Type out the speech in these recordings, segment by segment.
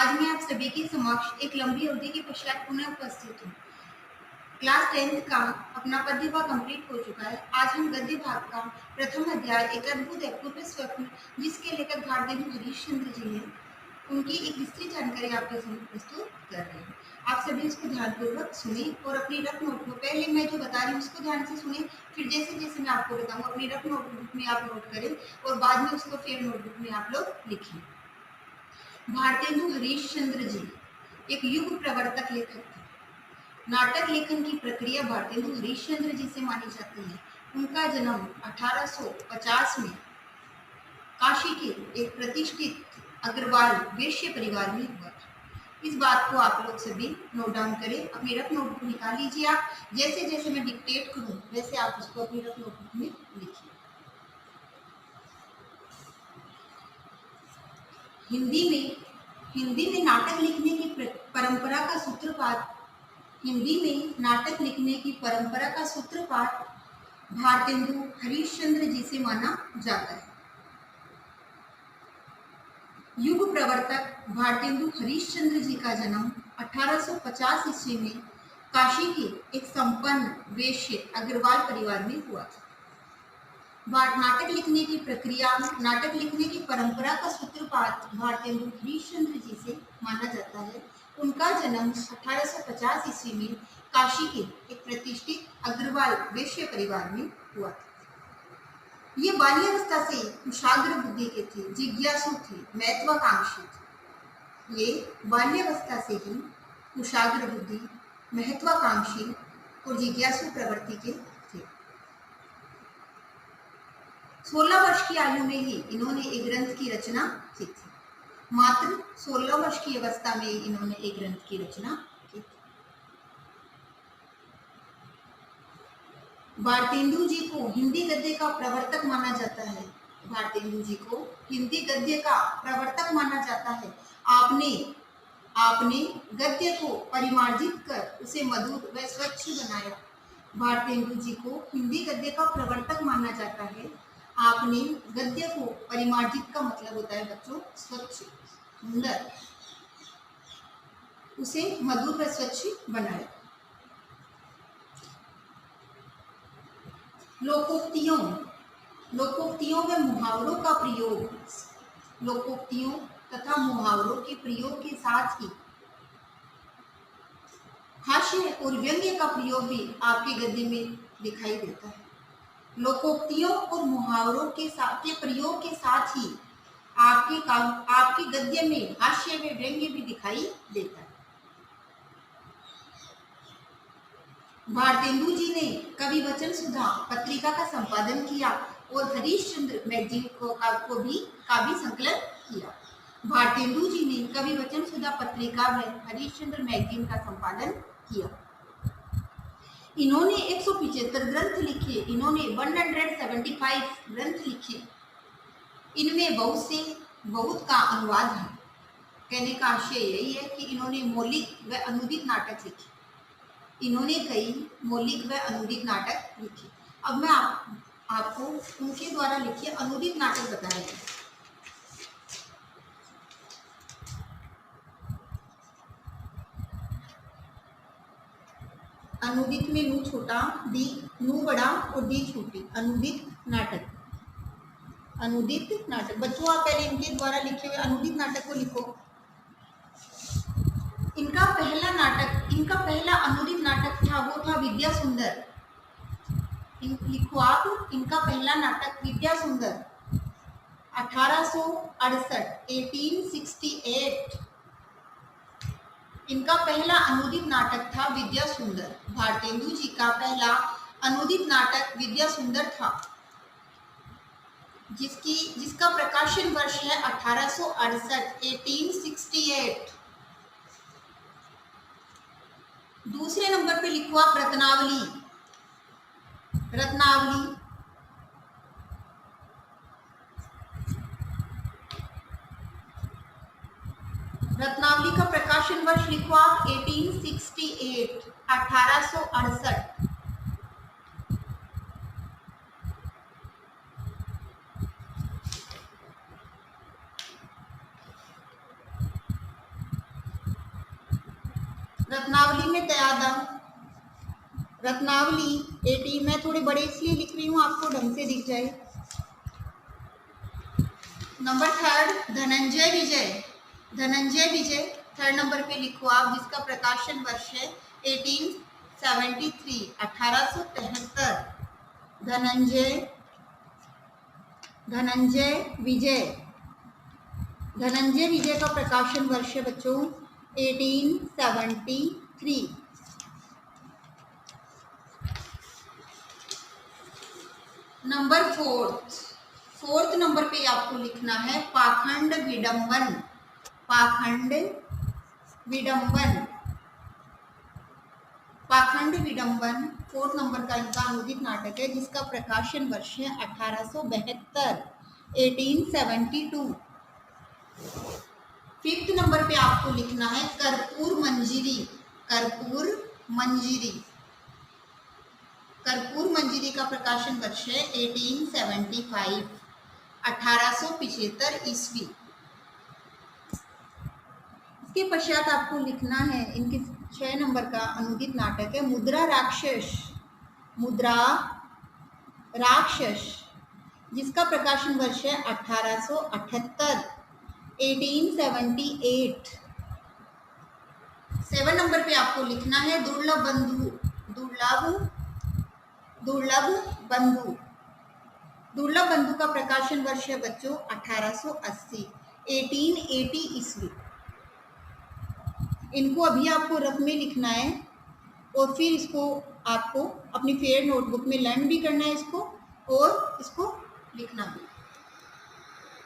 आज मैं आप सभी के समक्ष एक लंबी अवधि के पश्चात पुनः उपस्थित हूँ। क्लास 10th का अपना पद्य भाग कंप्लीट हो चुका है। आज हम गद्य भाग का प्रथम अध्याय एक अद्भुत अपूर्व स्वप्न जिसके लेखक भारतेंदु हरीशचंद्र जी हैं, उनकी एक विस्तृत जानकारी आपके सामने प्रस्तुत कर रहे हैं। आप सभी इसको ध्यानपूर्वक सुने और अपनी रफ नोट में, पहले मैं जो बता रही हूँ उसको ध्यान से सुने, फिर जैसे जैसे मैं आपको बताऊँ अपनी रफ नोटबुक में आप नोट करें और बाद में उसको फिर नोटबुक में आप लोग लिखें। भारतेंदु हरीशचंद्र जी एक युग प्रवर्तक लेखक थे। नाटक लेखन की प्रक्रिया भारतेंदु हरीशचंद्र जी से मानी जाती है। उनका जन्म 1850 में काशी के एक प्रतिष्ठित अग्रवाल वैश्य परिवार में हुआ था। इस बात को आप लोग सभी नोट डाउन करें, अपनी रफ नोटबुक निकाल लीजिए। आप जैसे जैसे मैं डिक्टेट करूं वैसे आप उसको अपनी रफ नोटबुक में लिखिए। हिंदी में नाटक लिखने की परंपरा का सूत्रपात भारतेंदु हरीशचंद्र जी से माना जाता है। युग प्रवर्तक भारतेंदु हरीशचंद्र जी का जन्म 1850 ईस्वी में काशी के एक संपन्न वैश्य अग्रवाल परिवार में हुआ था। नाटक लिखने की प्रक्रिया, नाटक लिखने की परंपरा का सूत्रपात भारतेंदु हरीशचंद्र जी से माना जाता है। उनका जन्म 1850 ईस्वी में काशी के एक प्रतिष्ठित अग्रवाल वैश्य परिवार में हुआ था। ये बाल्यावस्था से कुशाग्र बुद्धि के थे, जिज्ञासु थे, महत्वाकांक्षी थे। ये बाल्यावस्था से ही कुशाग्र बुद्धि, महत्वाकांक्षी और जिज्ञासु प्रवृत्ति के थे। 16 वर्ष की आयु में ही इन्होंने एक ग्रंथ की रचना की थी। मात्र 16 वर्ष की अवस्था में इन्होंने एक ग्रंथ की रचना की थी। भारतेंदु जी को हिंदी गद्य का प्रवर्तक माना जाता है। भारतेंदु जी को हिंदी गद्य का प्रवर्तक माना जाता है। आपने गद्य को परिमार्जित कर उसे मधुर व स्वच्छ बनाया। भारतेंदु जी को हिंदी गद्य का प्रवर्तक माना जाता है। आपने गद्य को परिमार्जित का मतलब होता है बच्चों स्वच्छ, सुंदर, उसे मधुर व स्वच्छ बनाया। लोकोक्तियों व मुहावरों का प्रयोग, लोकोक्तियों तथा मुहावरों के प्रयोग के साथ ही हास्य और व्यंग्य का प्रयोग भी आपके गद्य में दिखाई देता है। लोकोक्तियों और मुहावरों के प्रयोग के साथ ही आपके गद्य में हास्य व व्यंग्य भी दिखाई देता है। भारतेंदु जी ने कवि वचन सुधा पत्रिका का संपादन किया और हरीशचंद्र मैगजीन का भी संकलन किया। भारतेंदु जी ने कवि वचन सुधा पत्रिका में हरीशचंद्र मैगजीन का संपादन किया। इन्होंने 175 ग्रंथ लिखे। इन्होंने 175 ग्रंथ लिखे। इनमें बहुत का अनुवाद है। कहने का आशय यही है कि इन्होंने मौलिक व अनुदित नाटक लिखे। इन्होंने कई मौलिक व अनुदित नाटक लिखे। अब मैं आपको उनके द्वारा लिखे अनुदित नाटक बताएंगे। अनुदित में नू छोटा, दी नू बड़ा और दी छोटी। अनुदित नाटक बच्चों आप पहले इनके द्वारा लिखे हुए अनुदित नाटक को लिखो। इनका पहला अनुदित नाटक था, वो था विद्या सुंदर। लिखो आप, इनका पहला नाटक विद्या सुंदर 1868 इनका पहला अनुदित नाटक था विद्या सुंदर। भारतेंदु जी का पहला अनुदित नाटक विद्या सुंदर था, जिसका प्रकाशन वर्ष है 1868। दूसरे नंबर पे लिखो आप रत्नावली। रत्नावली का प्रकाशन वर्ष लिखो आप 1868। रत्नावली में तयादम, रत्नावली 18, मैं थोड़े बड़े इसलिए लिख रही हूँ आपको ढंग से दिख जाए। नंबर थर्ड धनंजय विजय, धनंजय विजय थर्ड नंबर पे लिखो आप, जिसका प्रकाशन वर्ष है 1873, 1873। धनंजय विजय, धनंजय विजय का प्रकाशन वर्ष है बच्चों 1873। नंबर फोर्थ नंबर पे आपको लिखना है पाखंड विडंबन, पाखंड विडंबन, पाखंड विडंबन फोर्थ नंबर का इनका अनुदित नाटक है, जिसका प्रकाशन वर्ष है 1872, 1872। फिफ्थ नंबर पे आपको लिखना है कर्पूर मंजिरी, कर्पूर मंजिरी, कर्पूर मंजिरी का प्रकाशन वर्ष है 1875, 1875 ईस्वी। इसके पश्चात आपको लिखना है इनके 6 नंबर का अनुदित नाटक है मुद्रा राक्षस, मुद्रा राक्षस, जिसका प्रकाशन वर्ष है 1878, 1878। 7 नंबर पे आपको लिखना है दुर्लभ बंधु, दुर्लभ बंधु, दुर्लभ बंधु का प्रकाशन वर्ष है बच्चों 1880, 1880 ईस्वी। इनको अभी आपको रफ में लिखना है और फिर इसको आपको अपनी फेयर नोटबुक में लर्न भी करना है इसको, और इसको लिखना भी।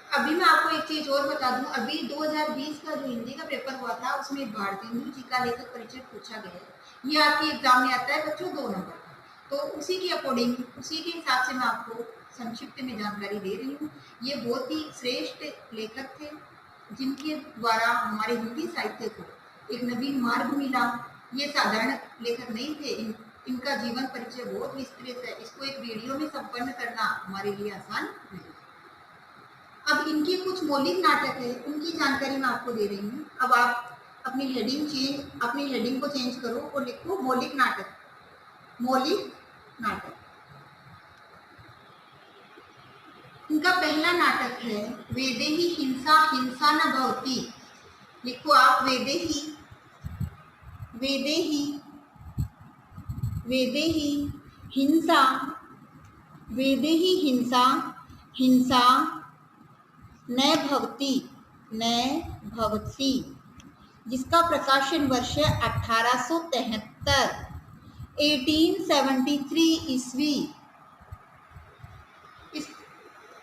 अभी मैं आपको एक चीज और बता दूं, अभी 2020 का जो हिंदी का पेपर हुआ था उसमें भारतेंदु जी का लेखक परिचय पूछा गया है। ये आपके एग्जाम में आता है बच्चों 2 नंबर का, तो उसी के अकॉर्डिंग, उसी के हिसाब से मैं आपको संक्षिप्त में जानकारी दे रही हूँ। ये बहुत ही श्रेष्ठ लेखक थे, जिनके द्वारा हमारे हिंदी साहित्य को एक नवीन मार्ग मिला। ये साधारण लेखक नहीं थे, इनका जीवन परिचय बहुत विस्तृत है, इसको एक वीडियो में संपन्न करना हमारे लिए आसान नहीं। अब इनके कुछ मौलिक नाटक है, उनकी जानकारी मैं आपको दे रही हूँ। अब आप अपनी हेडिंग को चेंज करो और लिखो मौलिक नाटक, मौलिक नाटक। इनका पहला नाटक है वेदेही हिंसा हिंसा न भवति, लिखो आप वेदेही, वेदेही, वेदेही हिंसा, वेदेही हिंसा हिंसा न भवति, न भवति, जिसका प्रकाशन वर्ष है 1873, 1873 ईस्वी। इस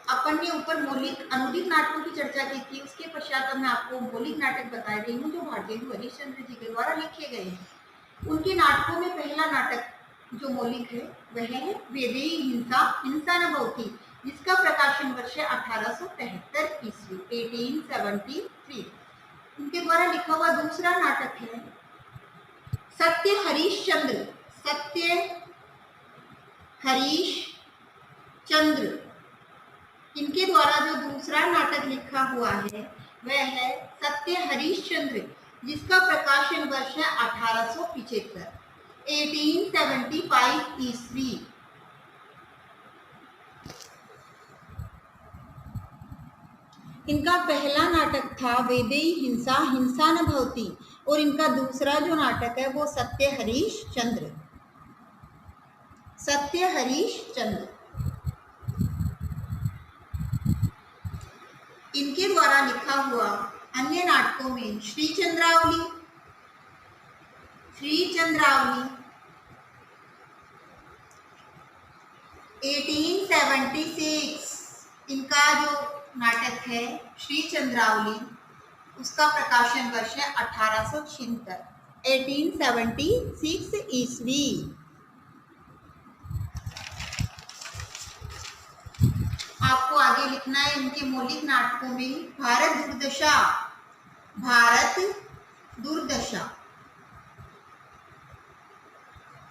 अपन ने ऊपर मौलिक अनुदित नाटकों की चर्चा की थी, उसके पश्चात मैं आपको मौलिक नाटक बता रही हूँ जो भारतेंदु हरिश्चंद्र जी के द्वारा लिखे गए हैं। उनके नाटकों में पहला नाटक जो मौलिक है वह है वेदेही हिंसा हिंसा न भवति, जिसका प्रकाशन वर्ष है 1873 ईस्वी, 1873। उनके द्वारा लिखा हुआ दूसरा नाटक है सत्य हरिश्चंद्र, सत्य हरिश्चंद्र। इनके द्वारा जो दूसरा नाटक लिखा हुआ है वह है सत्य हरिश्चंद्र, जिसका प्रकाशन वर्ष है 1875, 1875 ईस्वी। इनका पहला नाटक था वेदेही हिंसा हिंसा न भवति, और इनका दूसरा जो नाटक है वो सत्य हरिश्चंद्र, सत्य हरिश्चंद्र। इनके द्वारा लिखा हुआ अन्य नाटकों में श्री चंद्रावली, श्री चंद्रावली 1876, इनका जो नाटक है श्री चंद्रावली, उसका प्रकाशन वर्ष है 1876, 1876 ईस्वी। आपको आगे लिखना है इनके मौलिक नाटकों में भारत दुर्दशा, भारत दुर्दशा,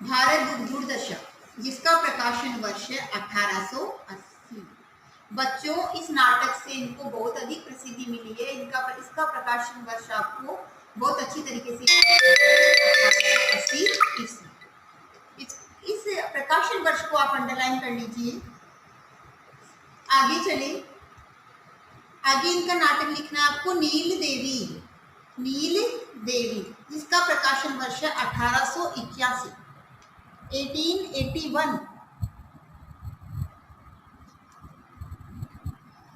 भारत दुर्दशा, जिसका प्रकाशन वर्ष है 1880। बच्चों इस नाटक से इनको बहुत अधिक प्रसिद्धि मिली है। इसका प्रकाशन वर्ष आपको बहुत अच्छी तरीके से 1880 ईस्वी। इस प्रकाशन वर्ष को आप अंडरलाइन कर लीजिए। आगे चले, आगे इनका नाटक लिखना है आपको, नील देवी। नील देवी जिसका प्रकाशन वर्ष है 1881, 1881।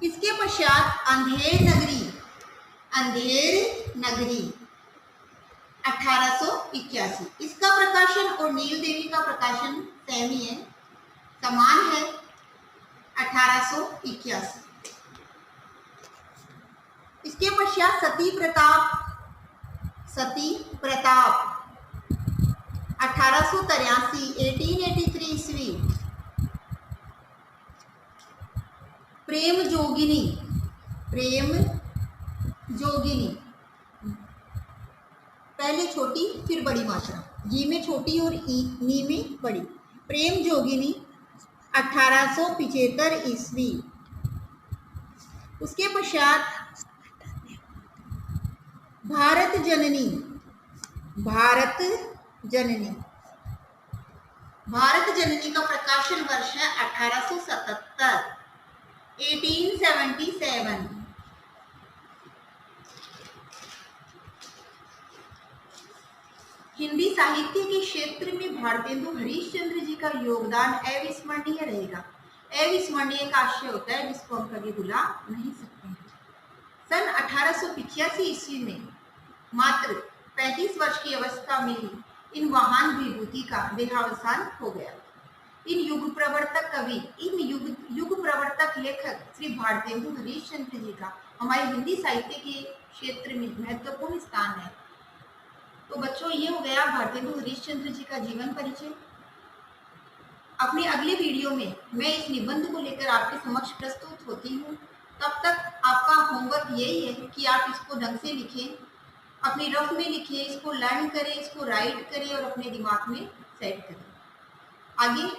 इसके पश्चात अंधेर नगरी, अंधेर नगरी 1881। इसका प्रकाशन और नील देवी का प्रकाशन सेम ही है, समान है, 1881। इसके पश्चात सती प्रताप, सती प्रताप 1883, 1883 ईस्वी। प्रेम जोगिनी, प्रेम जोगिनी, पहले छोटी फिर बड़ी मात्रा, जी में छोटी और नी में बड़ी। प्रेम जोगिनी 1875 ईस्वी। उसके पश्चात भारत जननी, भारत जननी, भारत जननी का प्रकाशन वर्ष है 1877, 1877। हिंदी साहित्य के क्षेत्र में भारतेंदु हरिश्चंद्र जी का योगदान अविस्मरणीय रहेगा। अविस्मरणीय का आशय होता है जिसको हम कभी भुला नहीं सकते हैं। सन 1885 ईस्वी में मात्र 35 वर्ष की अवस्था में ही इन महान विभूति का देहावसान हो गया। इन युग प्रवर्तक कवि, इन युग प्रवर्तक लेखक श्री भारतेंदु हरिश्चंद्र जी का हमारे हिंदी साहित्य के क्षेत्र में महत्वपूर्ण स्थान है। तो बच्चों, ये हो गया भारतेंदु हरिश्चंद्र जी का जीवन परिचय। अपने अगले वीडियो में मैं इस निबंध को लेकर आपके समक्ष प्रस्तुत होती हूँ। तब तक आपका होमवर्क यही है कि आप इसको ढंग से लिखें, अपनी रफ में लिखें, इसको लर्न करें, इसको राइट करें और अपने दिमाग में सेट करें। आगे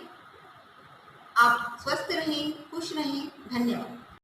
आप स्वस्थ रहें, खुश रहें। धन्यवाद।